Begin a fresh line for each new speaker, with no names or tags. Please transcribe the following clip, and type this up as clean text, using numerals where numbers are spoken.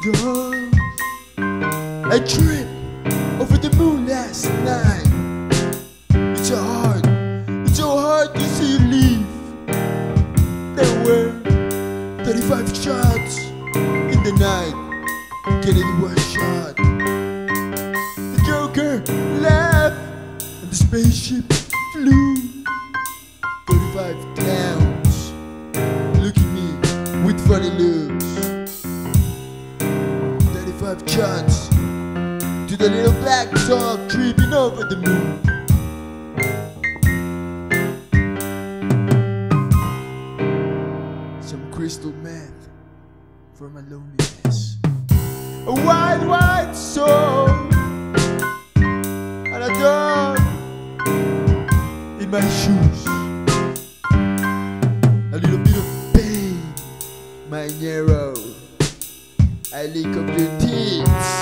dog. I tripped over the moon last night. It's so hard to see you leave. There were 35 shots in the night. Getting one shot. The Joker laughed and the spaceship flew. 35 clowns look at me with funny looks. 35 shots to the little black dog creeping over the moon. Some crystal meth for my loneliness. A white soul and a dog in my shoes. A little bit of pain, my narrow. I lick up your teeth.